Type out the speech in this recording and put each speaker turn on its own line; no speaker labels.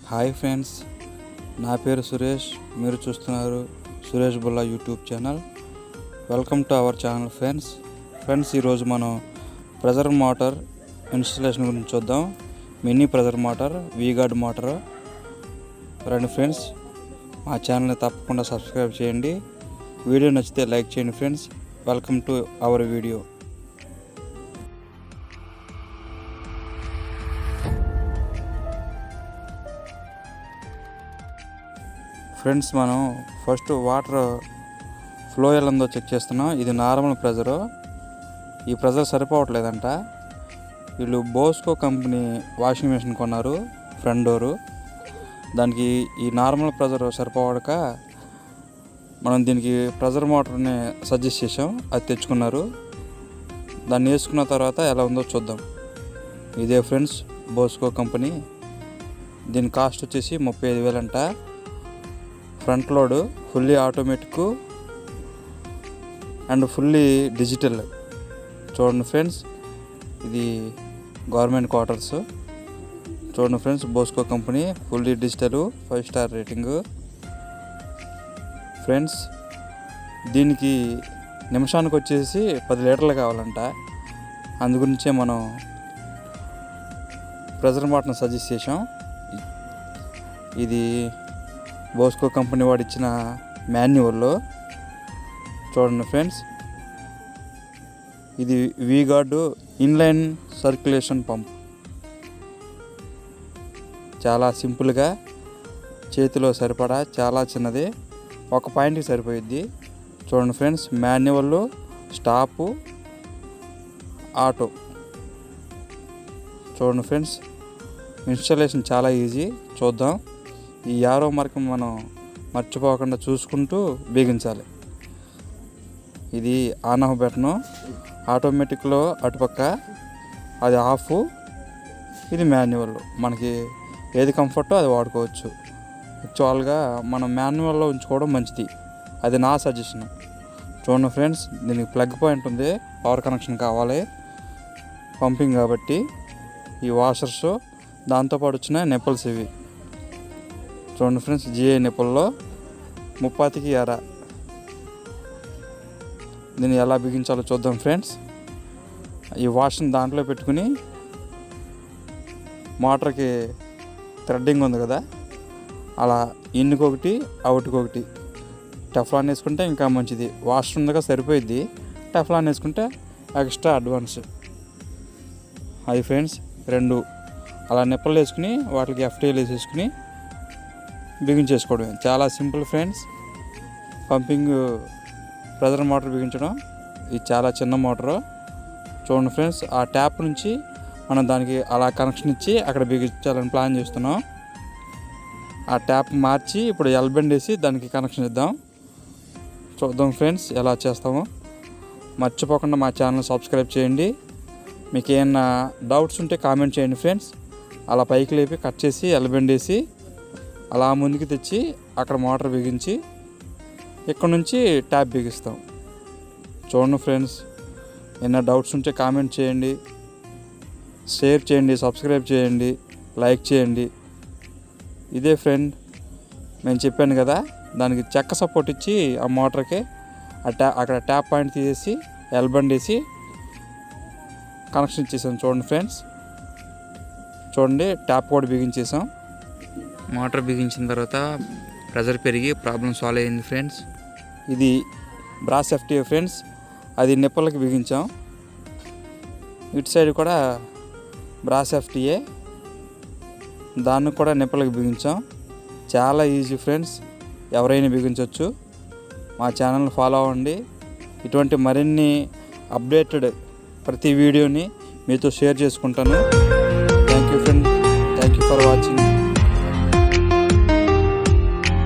Hi friends, నా పేరు సురేష్. మీరు చూస్తున్నారు Suresh Bulla YouTube channel. Welcome to our channel friends. ఈరోజు మనం ప్రెజర్ మోటార్ ఇన్స్టలేషన్ గురించి చూద్దాం. Mini pressure motor, V-Guard motor. రండి ఫ్రెండ్స్, మా ఛానల్ని తప్పకుండా సబ్స్క్రైబ్ చేయండి. వీడియో నచ్చితే లైక్ చేయండి friends. Welcome to our video. Friends, మనం ఫస్ట్ వాటర్ ఫ్లో ఎలా ఉందో చెక్ చేస్తున్నాం. ఇది నార్మల్ ప్రెజరు. ఈ ప్రెజర్ సరిపోవట్లేదంట. వీళ్ళు బోస్కో కంపెనీ వాషింగ్ మెషిన్ కొన్నారు, ఫ్రంట్ డోరు. దానికి ఈ నార్మల్ ప్రెజర్ సరిపోవడక మనం దీనికి ప్రెజర్ మోటార్ని సజెస్ట్ చేసాం. అది తెచ్చుకున్నారు. దాన్ని వేసుకున్న తర్వాత ఎలా ఉందో చూద్దాం. ఇదే ఫ్రెండ్స్ బోస్కో కంపెనీ. దీని కాస్ట్ వచ్చేసి 35,000 అంట. Front load, fully automatic and fully digital. చూడండి ఫ్రెండ్స్, ఇది గవర్నమెంట్ క్వార్టర్స్. చూడండి friends, Bosco company, fully digital, 5 star rating. Friends, దీనికి నిమిషానికి వచ్చేసి 10 లీటర్లు కావాలంట. అందుగురించే మనం ప్రెజర్ మోటార్ని సజెస్ట్ చేసాం. ఇది బోస్కో కంపెనీ వాడు ఇచ్చిన మాన్యువల్లో. చూడండి ఫ్రెండ్స్, ఇది వీగార్డ్ ఇన్లైన్ సర్క్యులేషన్ పంప్. చాలా సింపుల్గా, చేతిలో సరిపడా, చాలా చిన్నది, ఒక పాయింట్కి సరిపోయిద్ది. చూడండి ఫ్రెండ్స్, మాన్యువల్, స్టాపు, ఆటో. చూడండి ఫ్రెండ్స్, ఇన్స్టాలేషన్ చాలా ఈజీ. చూద్దాం. ఈ యారో మార్క్ మనం మర్చిపోకుండా చూసుకుంటూ బిగించాలి. ఇది ఆన్ ఆఫ్ బటను. ఆటోమేటిక్లో అటుపక్క అది ఆఫ్, ఇది మాన్యువల్. మనకి ఏది కంఫర్టో అది వాడుకోవచ్చు. యాక్చువల్గా మనం మాన్యువల్లో ఉంచుకోవడం మంచిది. అది నా సజెషన్. చూడండి ఫ్రెండ్స్, దీనికి ప్లగ్ పాయింట్ ఉంది. పవర్ కనెక్షన్ కావాలి, పంపింగ్ కాబట్టి. ఈ వాషర్స్, దాంతోపాటు వచ్చిన నిప్పల్స్ ఇవి. చూడండి ఫ్రెండ్స్, జిఐ నిప్పుల్లో 30కి ఎర. దీన్ని ఎలా బిగించాలో చూద్దాం ఫ్రెండ్స్. ఈ వాష్ని దాంట్లో పెట్టుకుని మోటార్కి థ్రెడ్డింగ్ ఉంది కదా, అలా ఇన్నుకొకటి అవుట్కొకటి టెఫ్లాన్ వేసుకుంటే ఇంకా మంచిది. వాష్ ఉందిగా సరిపోయిద్ది. టెఫ్లాన్ వేసుకుంటే ఎక్స్ట్రా అడ్వాన్స్. అది ఫ్రెండ్స్, 2 అలా నిప్పలు వేసుకుని వాటికి ఎఫ్టీఎల్ వేసేసుకుని బిగించేసుకోవడం. చాలా simple friends. Pumping pressure motor బిగించడం. ఇది చాలా చిన్న మోటారు. చూడండి ఫ్రెండ్స్, ఆ ట్యాప్ నుంచి మనం దానికి అలా కనెక్షన్ ఇచ్చి అక్కడ బిగించాలని ప్లాన్ చేస్తున్నాం. ఆ ట్యాప్ మార్చి ఇప్పుడు ఎల్బెండ్ వేసి దానికి కనెక్షన్ ఇద్దాం. చూద్దాం ఫ్రెండ్స్ ఎలా చేస్తామో. మర్చిపోకుండా మా ఛానల్ సబ్స్క్రైబ్ చేయండి. మీకు ఏమైనా డౌట్స్ ఉంటే కామెంట్ చేయండి ఫ్రెండ్స్. అలా పైకి లేపి కట్ చేసి ఎల్బెండ్ వేసి అలా ముందుకు తెచ్చి అక్కడ మోటార్ బిగించి ఇక్కడ నుంచి ట్యాప్ బిగిస్తాం. చూడండి ఫ్రెండ్స్, ఏమైనా డౌట్స్ ఉంటే కామెంట్ చేయండి, షేర్ చేయండి, సబ్స్క్రైబ్ చేయండి, లైక్ చేయండి. ఇదే ఫ్రెండ్, నేను చెప్పాను కదా, దానికి చెక్క సపోర్ట్ ఇచ్చి ఆ మోటార్కి అక్కడ ట్యాప్ పాయింట్ తీసేసి ఎల్బండ్ వేసి కనెక్షన్ ఇచ్చేసాం. చూడండి ఫ్రెండ్స్, చూడండి, ట్యాప్ కూడా బిగించేసాం. మోటార్ బిగించిన తర్వాత ప్రెజర్ పెరిగి ప్రాబ్లం సాల్వ్ అయింది ఫ్రెండ్స్. ఇది బ్రాస్ ఎఫ్టీఏ ఫ్రెండ్స్. అది నిప్పలకి బిగించాం. ఇటు సైడ్ కూడా బ్రాస్ ఎఫ్టీఏ, దాన్ని కూడా నిప్పలకి బిగించాం. చాలా ఈజీ ఫ్రెండ్స్, ఎవరైనా బిగించవచ్చు. మా ఛానల్ని ఫాలో అవ్వండి. ఇటువంటి మరిన్ని అప్డేటెడ్ ప్రతి వీడియోని మీతో షేర్ చేసుకుంటాను. Thank you friend. Thank you for watching.